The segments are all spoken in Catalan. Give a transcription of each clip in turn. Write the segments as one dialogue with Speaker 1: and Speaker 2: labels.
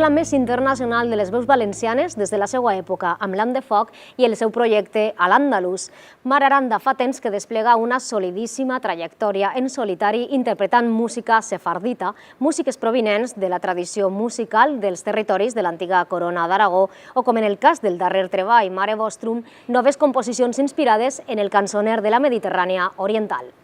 Speaker 1: la més internacional de les veus valencianes des de la seva època amb l'Am de Foc i el seu projecte a l'Andalús. Mar Aranda fa temps que desplega una solidíssima trajectòria en solitari interpretant música sefardita, músiques provinents de la tradició musical dels territoris de l'antiga Corona d'Aragó o, com en el cas del darrer treball Mare Vostrum, noves composicions inspirades en el cançoner de la Mediterrània oriental.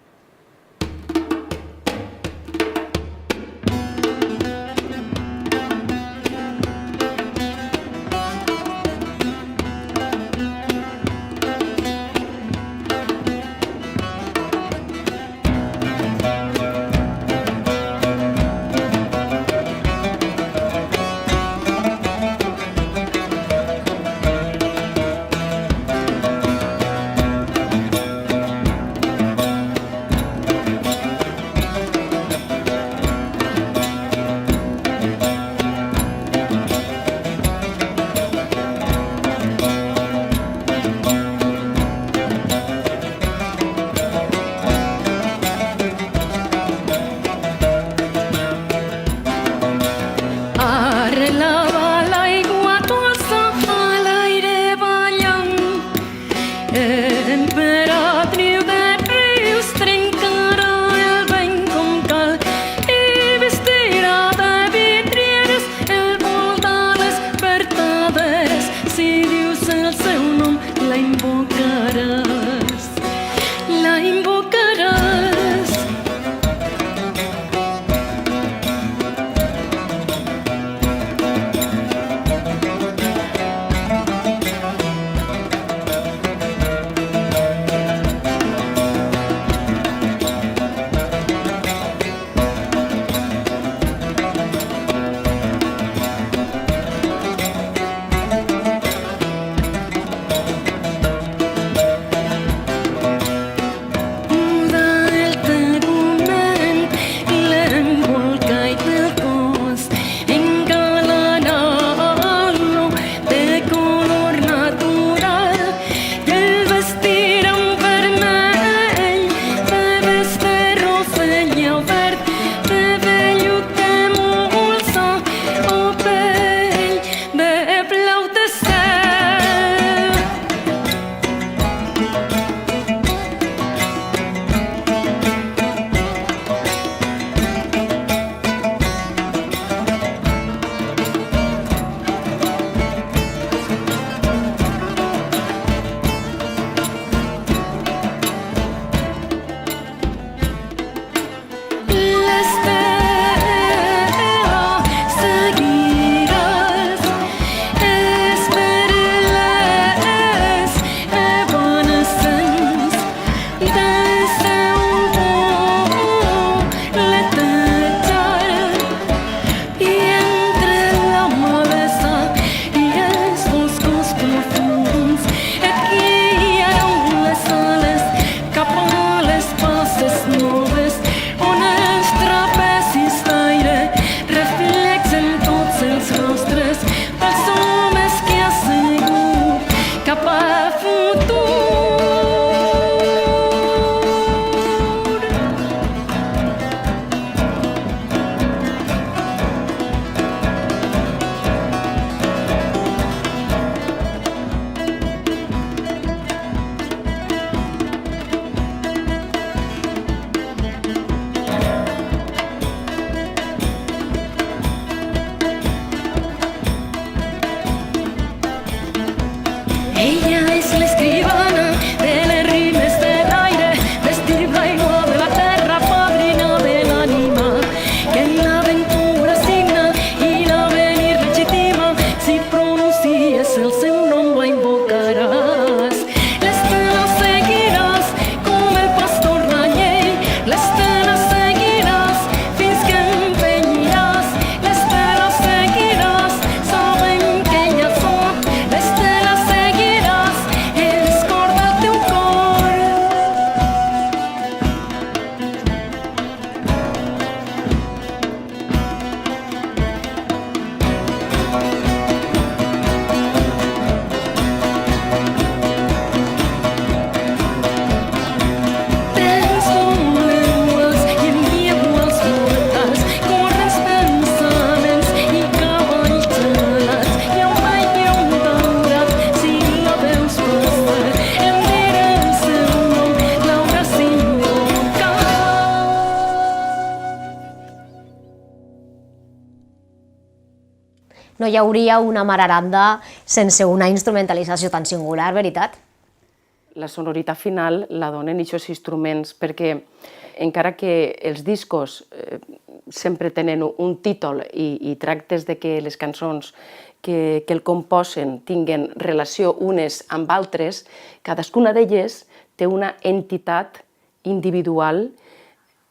Speaker 1: hi hauria una Mararanda sense una instrumentalització tan singular, veritat?
Speaker 2: La sonoritat final la donen aquests instruments perquè encara que els discos sempre tenen un títol i tractes de que les cançons que el composen tinguen relació unes amb altres, cadascuna d'elles té una entitat individual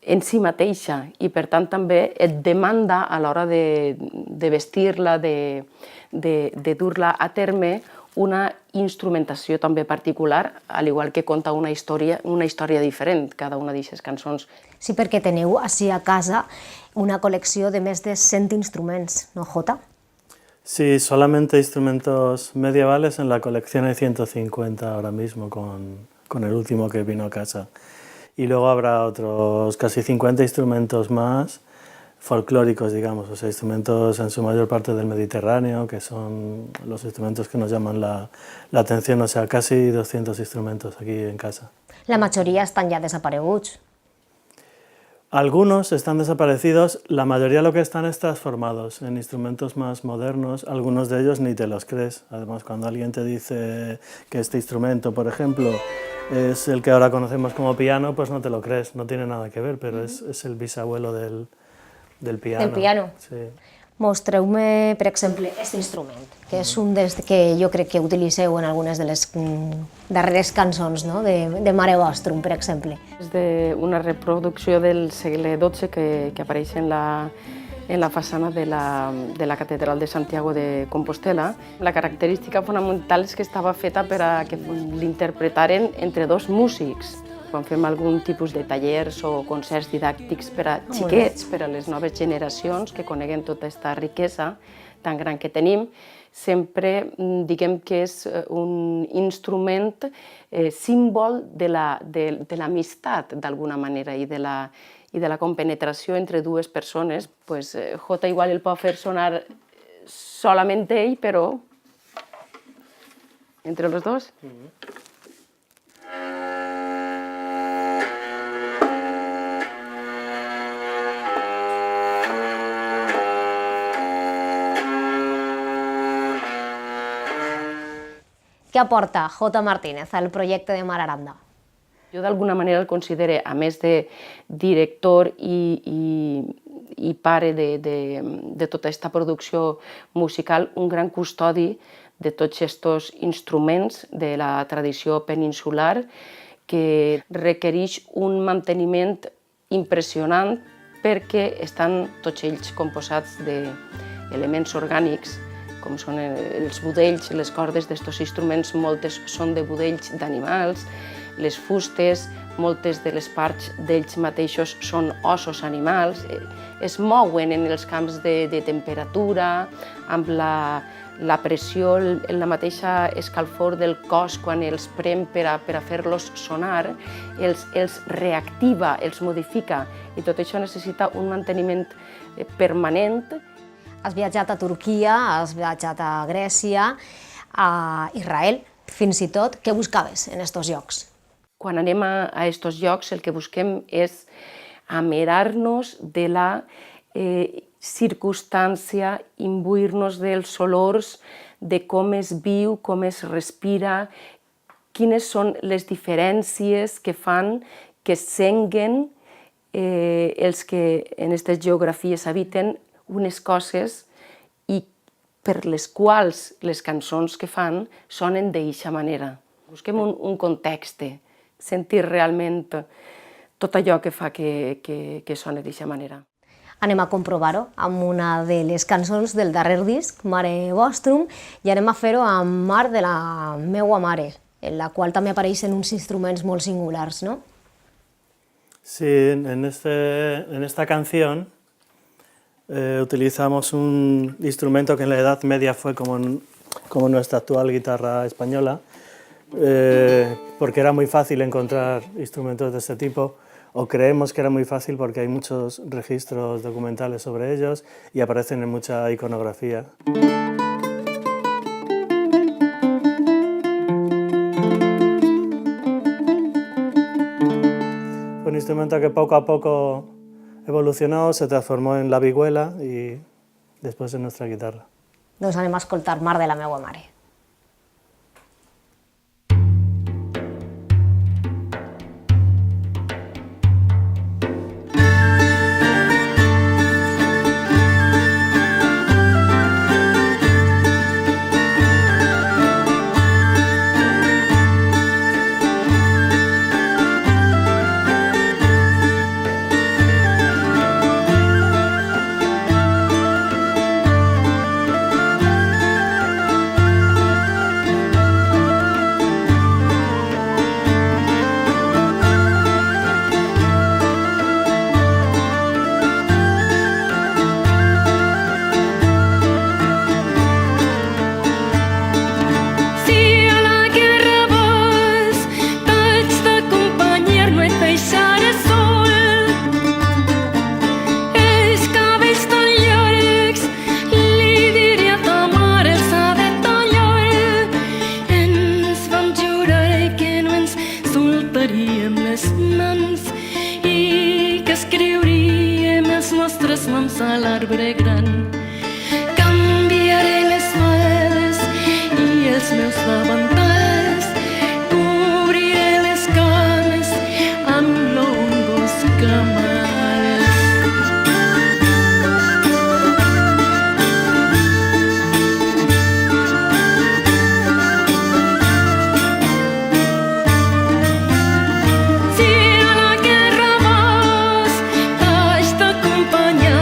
Speaker 2: en si mateixa i per tant també et demanda a l'hora de vestir-la, de dur-la a terme, una instrumentació també particular, al igual que conta una història diferent, cada una d'aquestes cançons.
Speaker 1: Sí, perquè teniu així a casa una col·lecció de més de 100 instruments, no, Jota?
Speaker 3: Sí, solamente instrumentos medievales en la colección hay 150 ahora mismo con el último que vino a casa. Y luego habrá otros casi 50 instrumentos más folclóricos, digamos, o sea, instrumentos en su mayor parte del Mediterráneo, que son los instrumentos que nos llaman la atención, o sea, casi 200 instrumentos aquí en casa.
Speaker 1: La majoria estan ja desapareguts.
Speaker 3: Algunos están desaparecidos, la mayoría lo que están es transformados en instrumentos más modernos, algunos de ellos ni te los crees. Además, cuando alguien te dice que este instrumento, por ejemplo, es el que ahora conocemos como piano, pues no te lo crees, no tiene nada que ver, pero es el bisabuelo del piano.
Speaker 1: Del piano.
Speaker 3: Sí.
Speaker 1: Mostreu-me, per exemple, aquest instrument, que és un dels que jo crec que utiliceu en algunes de les darreres cançons, no? de Mare Vostrum, per exemple.
Speaker 2: És una reproducció del segle XII que apareix en la façana de la Catedral de Santiago de Compostela. La característica fonamental és que estava feta per a que l'interpretaren entre dos músics. Quan fem algun tipus de tallers o concerts didàctics per a xiquets, per a les noves generacions que coneguen tota aquesta riquesa tan gran que tenim, sempre diguem que és un instrument símbol de l'amistat, d'alguna manera, i de la compenetració entre dues persones. Jota igual el pot fer sonar solament ell, però entre els dos.
Speaker 1: Què aporta Jota Martínez al projecte de Mararanda?
Speaker 2: Jo d'alguna manera el considero, a més de director i pare de tota aquesta producció musical, un gran custodi de tots aquests instruments de la tradició peninsular que requereix un manteniment impressionant perquè estan tots ells composats d'elements orgànics, com són els budells, les cordes d'estos instruments, moltes són de budells d'animals, les fustes, moltes de les parts d'ells mateixos són ossos animals, es mouen en els camps de temperatura, amb la pressió, la mateixa escalfor del cos quan els prem per a fer-los sonar, els reactiva, els modifica, i tot això necessita un manteniment permanent.
Speaker 1: Has viatjat a Turquia, has viatjat a Grècia, a Israel, fins i tot. Què buscaves en aquests llocs?
Speaker 2: Quan anem a aquests llocs el que busquem és amerar-nos de la circumstància, imbuir-nos dels olors, de com es viu, com es respira, quines són les diferències que fan que senguen els que en aquestes geografies habiten unes coses i per les quals les cançons que fan sonen d'eixa manera. Busquem un context, sentir realment tot allò que fa que soni d'eixa manera.
Speaker 1: Anem a comprovar-ho amb una de les cançons del darrer disc, Mare Vostrum, i anem a fer-ho amb Mar de la meua mare, en la qual també apareixen uns instruments molt singulars, ¿no?
Speaker 3: Sí, en esta canción utilizamos un instrumento que en la Edad Media fue como nuestra actual guitarra española, porque era muy fácil encontrar instrumentos de este tipo, o creemos que era muy fácil porque hay muchos registros documentales sobre ellos y aparecen en mucha iconografía. Fue un instrumento que poco a poco evolucionó, se transformó en la vihuela y después en nuestra guitarra.
Speaker 1: Doncs anem a escoltar Mar de la meua mare.
Speaker 4: A l'arbre gran. Canviaré les fades i els meus davantals, cobriré les cames amb longos camals. Si a la guerra vas, t'haig d'acompanyar.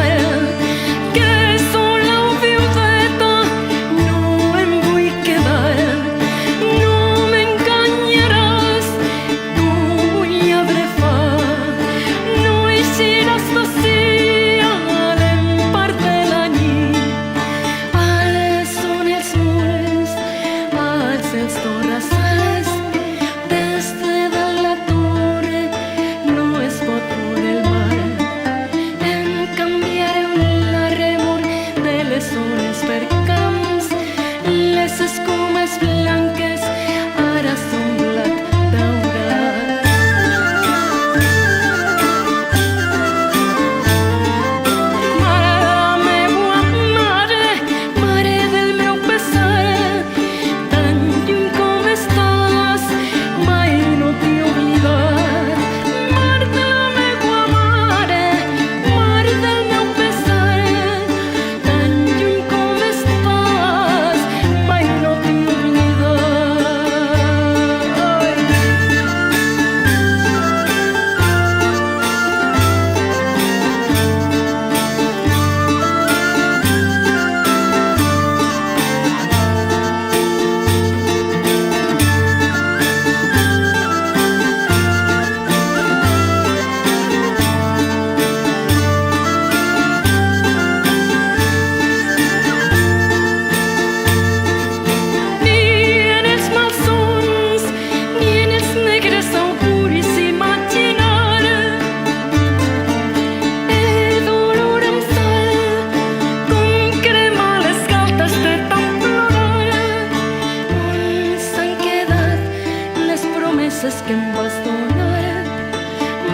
Speaker 4: Que em vas donar,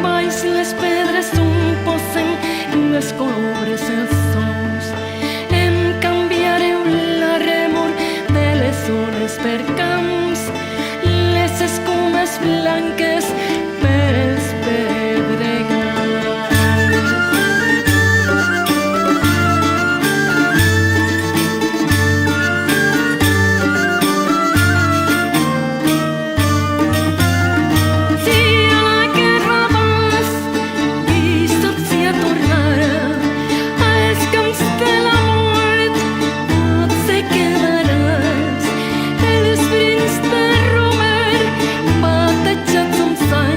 Speaker 4: baix les pedres on posen les colobres els sons. Em canviareu la remor de les ones per camps, les escumes blanques per els pedregals. Sun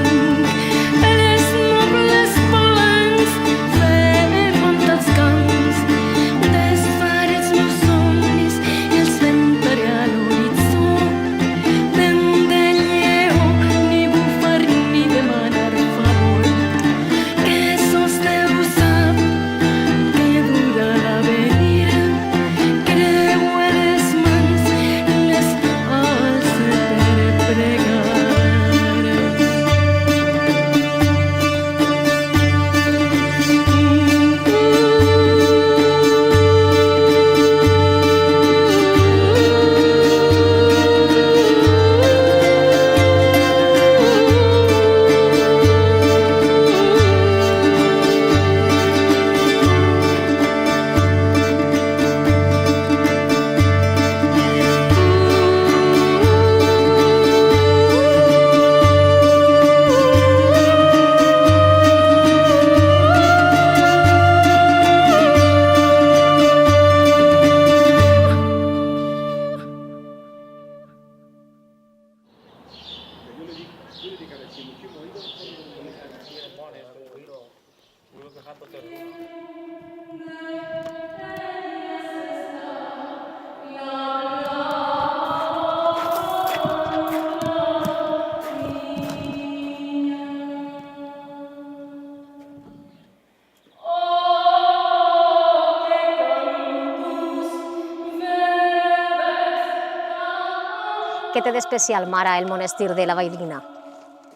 Speaker 1: Què té d'especial, Mara, el monestir de la Valldigna?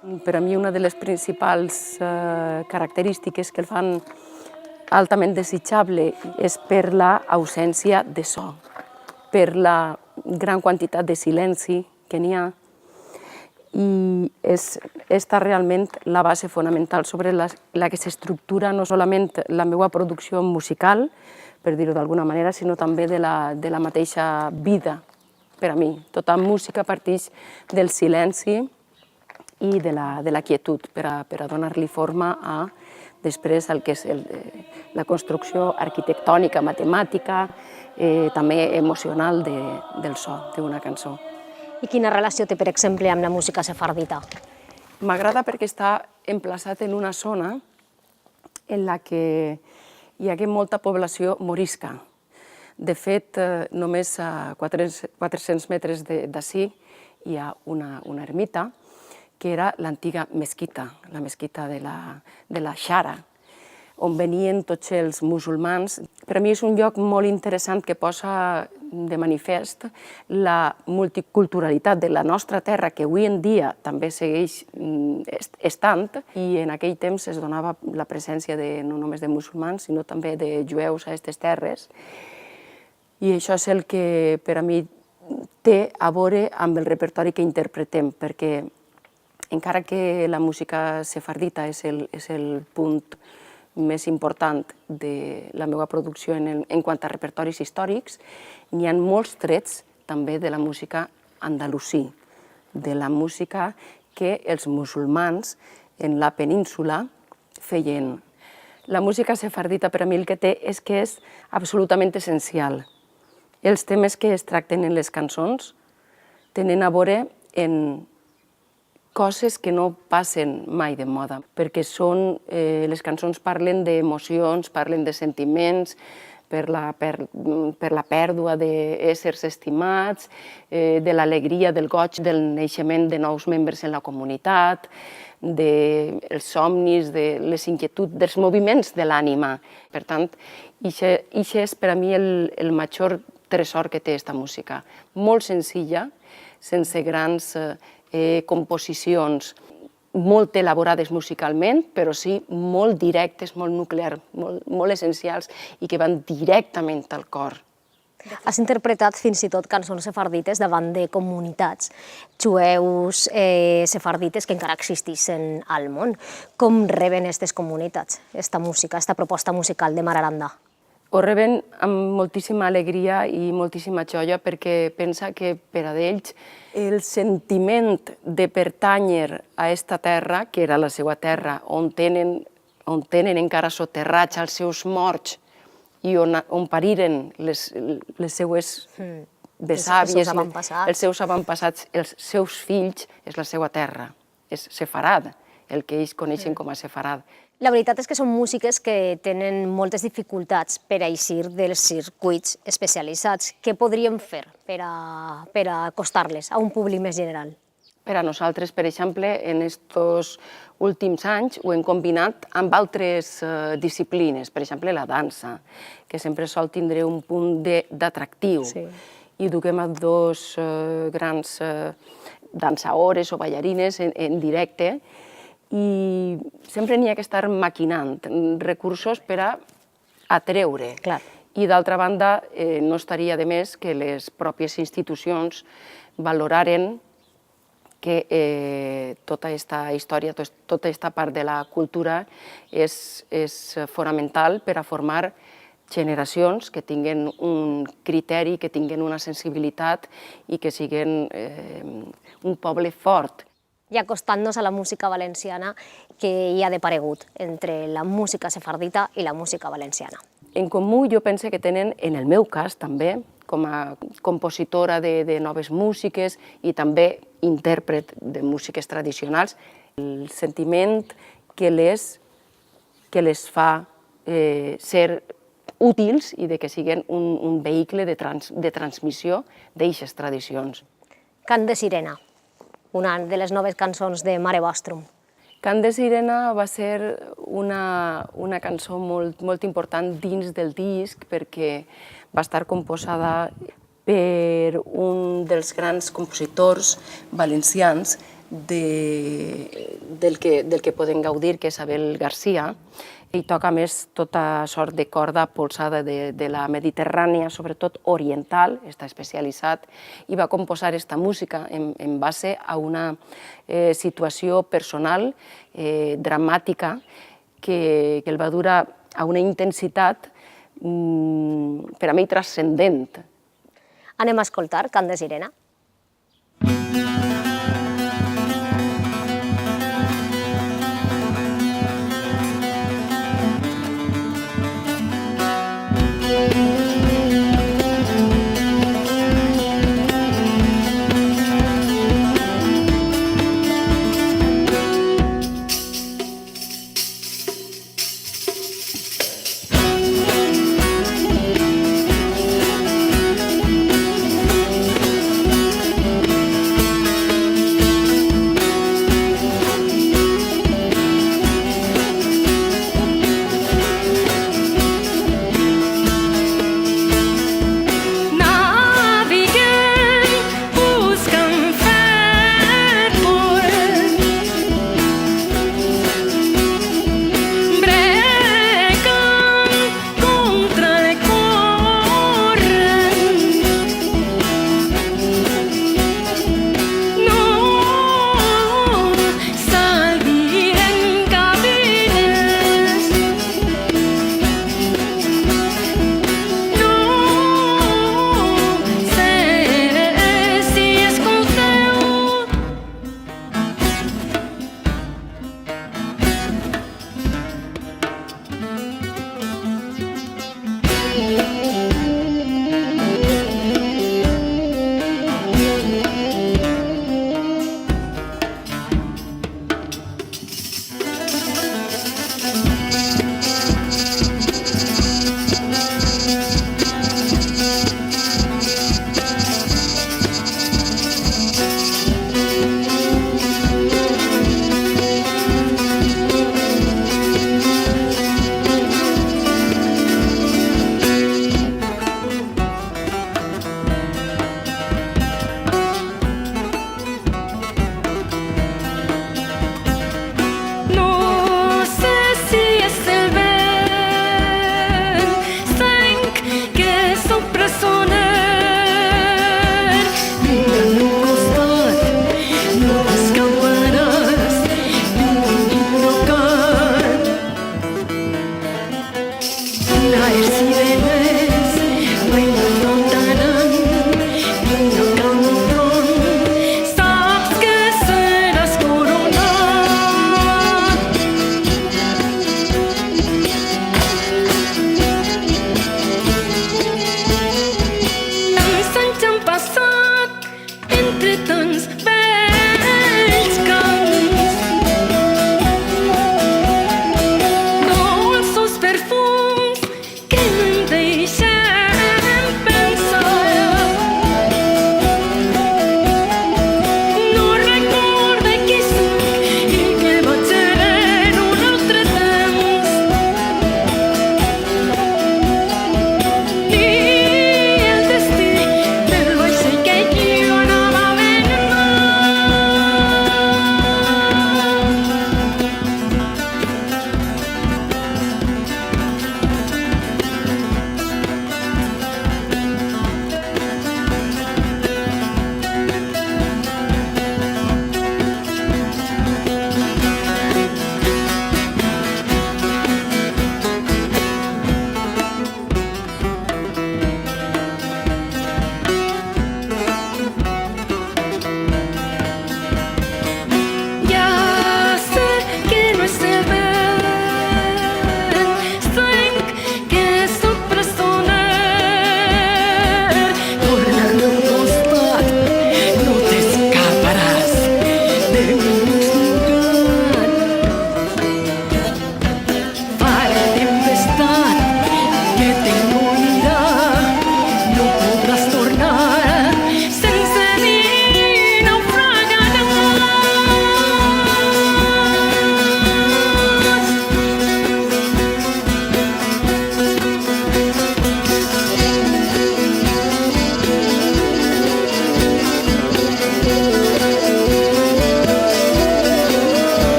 Speaker 2: Per a mi una de les principals característiques que el fan altament desitjable és per l'ausència de so, per la gran quantitat de silenci que n'hi ha, i està realment la base fonamental sobre la que s'estructura no solament la meva producció musical, per dir-ho d'alguna manera, sinó també de la mateixa vida per a mi. Tota música parteix del silenci i de la quietud per a donar-li forma a després el que és la construcció arquitectònica, matemàtica, també emocional del so d'una cançó.
Speaker 1: I quina relació té, per exemple, amb la música sefardita?
Speaker 2: M'agrada perquè està emplaçat en una zona en la que hi ha molta població morisca. De fet, només a 400 metres d'ací hi ha una ermita que era l'antiga mesquita, la mesquita de la Xara, on venien tots els musulmans. Per a mi és un lloc molt interessant que posa de manifest la multiculturalitat de la nostra terra, que avui en dia també segueix estant, i en aquell temps es donava la presència no només de musulmans, sinó també de jueus a aquestes terres. I això és el que per a mi té a veure amb el repertori que interpretem, perquè encara que la música sefardita és el punt més important de la meva producció en quant a repertoris històrics, n'hi ha molts trets també de la música andalusí, de la música que els musulmans en la península feien. La música sefardita per a mi el que té és que és absolutament essencial. Els temes que es tracten en les cançons tenen a veure en coses que no passen mai de moda, perquè les cançons parlen d'emocions, parlen de sentiments, per la pèrdua d'éssers estimats, de l'alegria, del goig del naixement de nous membres en la comunitat, dels somnis, de les inquietuds, dels moviments de l'ànima. Per tant, això és per a mi el major tresor que té aquesta música. Molt senzilla, sense grans composicions molt elaborades musicalment, però sí molt directes, molt nuclears, molt essencials i que van directament al cor.
Speaker 1: Has interpretat fins i tot cançons sefardites davant de comunitats jueus sefardites que encara existeixen al món. Com reben aquestes comunitats aquesta música, aquesta proposta musical de Mar Aranda?
Speaker 2: Ho reben amb moltíssima alegria i moltíssima joia perquè pensa que per a ells el sentiment de pertànyer a aquesta terra, que era la seva terra, on tenen encara soterrats els seus morts i on pariren les seues besàvies, els seus avantpassats, els seus fills, és la seva terra, és Sefarad, el que ells coneixen com a Sefarad.
Speaker 1: La veritat és que són músiques que tenen moltes dificultats per a eixir dels circuits especialitzats. Què podríem fer per a acostar-les a un públic més general?
Speaker 2: Per a nosaltres, per exemple, en aquests últims anys ho hem combinat amb altres disciplines, per exemple la dansa, que sempre sol tindre un punt d'atractiu. I duguem a dos grans dansaores o ballarines en directe, i sempre n'hi ha que estar maquinant recursos per a atreure. I d'altra banda, no estaria de més que les pròpies institucions valoraren que tota aquesta història, tota aquesta part de la cultura és fonamental per a formar generacions que tinguen un criteri, que tinguen una sensibilitat i que siguin un poble fort.
Speaker 1: I acostant-nos a la música valenciana, que hi ha deparegut entre la música sefardita i la música valenciana?
Speaker 2: En comú jo penso que tenen, en el meu cas també, com a compositora de noves músiques i també intèrpret de músiques tradicionals, el sentiment que les fa ser útils i de que siguin un vehicle de transmissió d'eixes tradicions.
Speaker 1: Cant de Sirena, una de les noves cançons de Mare Vostrum.
Speaker 2: Cant de Sirena va ser una cançó molt important dins del disc perquè va estar composada per un dels grans compositors valencians del que podem gaudir, que és Abel García, i toca a més tota sort de corda polsada de la Mediterrània, sobretot oriental, està especialitzat, i va composar aquesta música en base a una situació personal, dramàtica, que el va dur a una intensitat per a mi transcendent.
Speaker 1: Anem a escoltar Cant de Sirena.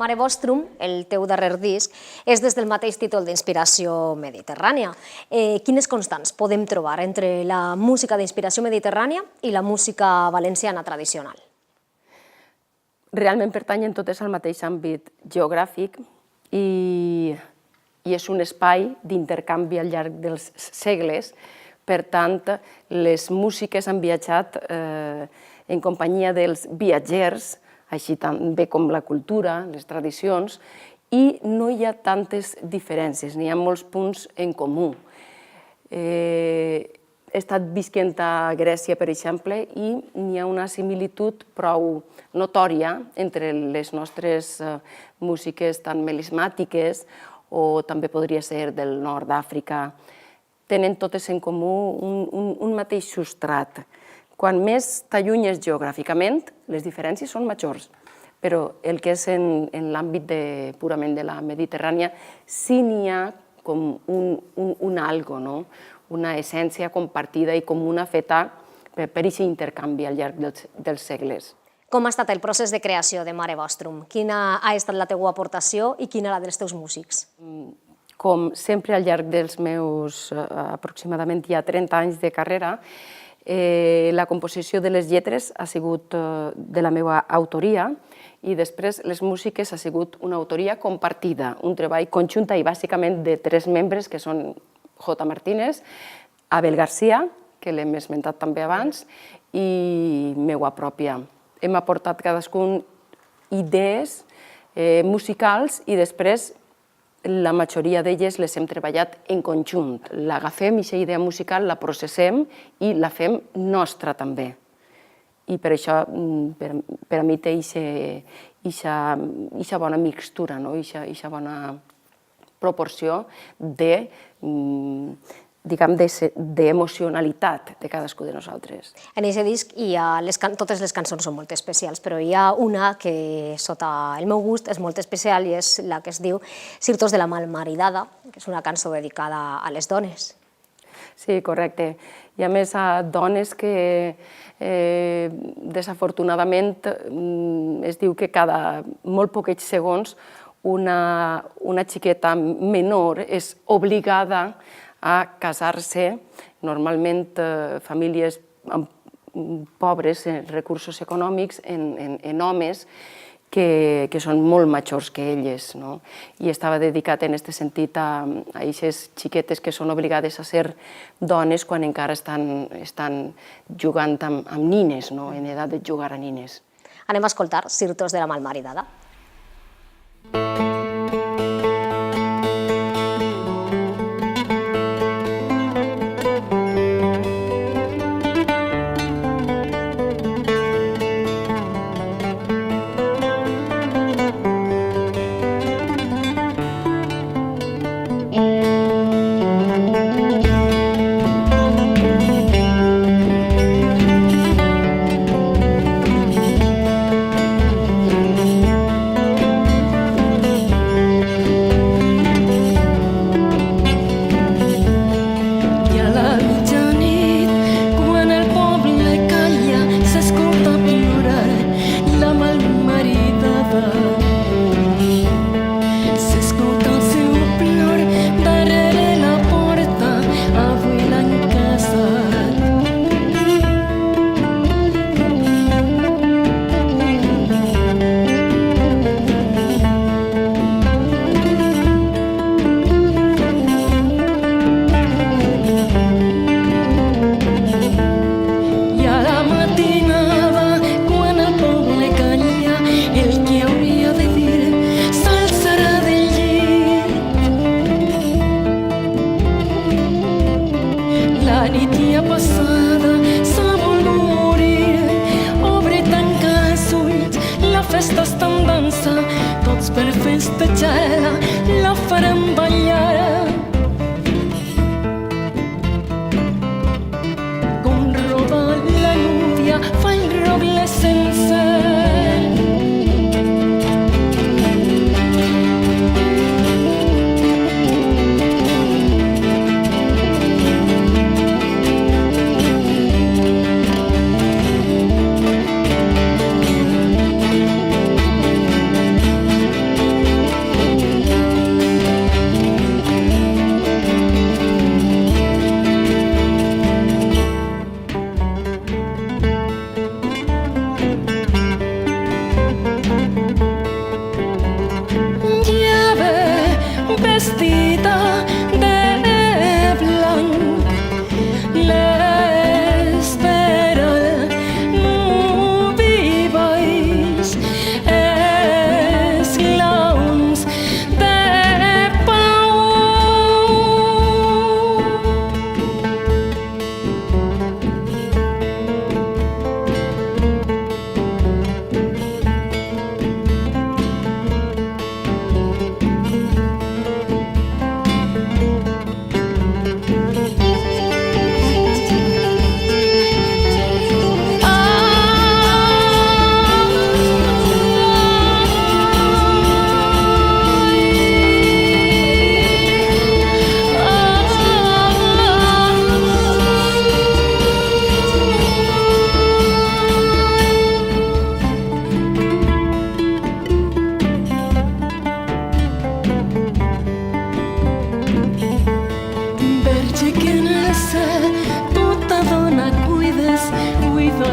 Speaker 1: Mare Vostrum, el teu darrer disc, és des del mateix títol d'Inspiració Mediterrània. Quines constants podem trobar entre la música d'inspiració mediterrània i la música valenciana tradicional?
Speaker 2: Realment pertanyen totes al mateix àmbit geogràfic i és un espai d'intercanvi al llarg dels segles. Per tant, les músiques han viatjat en companyia dels viatgers, així també com la cultura, les tradicions, i no hi ha tantes diferències, n'hi ha molts punts en comú. He estat visquent a Grècia, per exemple, i n'hi ha una similitud prou notòria entre les nostres músiques tan melismàtiques o també podria ser del nord d'Àfrica. Tenen totes en comú un mateix substrat. Quan més t'allunyes geogràficament, les diferències són majors, però el que és en l'àmbit purament de la Mediterrània, sí n'hi ha com un algo, una essència compartida i comuna feta per aquest intercanvi al llarg dels segles.
Speaker 1: Com ha estat el procés de creació de Mare Vostrum? Quina ha estat la teua aportació i quina la dels teus músics?
Speaker 2: Com sempre al llarg dels meus aproximadament ja 30 anys de carrera, la composició de les lletres ha sigut de la meva autoria i després les músiques ha sigut una autoria compartida, un treball conjunt i bàsicament de 3 membres que són J. Martínez, Abel García, que l'hem esmentat també abans, i meua pròpia. Hem aportat cadascun idees musicals i després la majoria d'elles les hem treballat en conjunt. L'agafem, aquesta idea musical, la processem i la fem nostra també. I per això, per a mi, té aquesta bona mixtura, aquesta bona proporció d'emocionalitat de cadascú de nosaltres.
Speaker 1: En aquest disc totes les cançons són molt especials, però hi ha una que, sota el meu gust, és molt especial i és la que es diu Cirtos de la Malmaridada, que és una cançó dedicada a les dones.
Speaker 2: Sí, correcte. I a més, a dones que desafortunadament es diu que cada molt poquets segons una xiqueta menor és obligada a casar-se, normalment famílies pobres, recursos econòmics, en homes que són molt majors que elles. I estava dedicat en aquest sentit a aquestes xiquetes que són obligades a ser dones quan encara estan jugant amb nines, en edat de jugar a nines.
Speaker 1: Anem a escoltar Cirtos de la Malmaridada.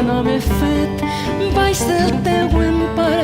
Speaker 4: n'home fet baix del teu empar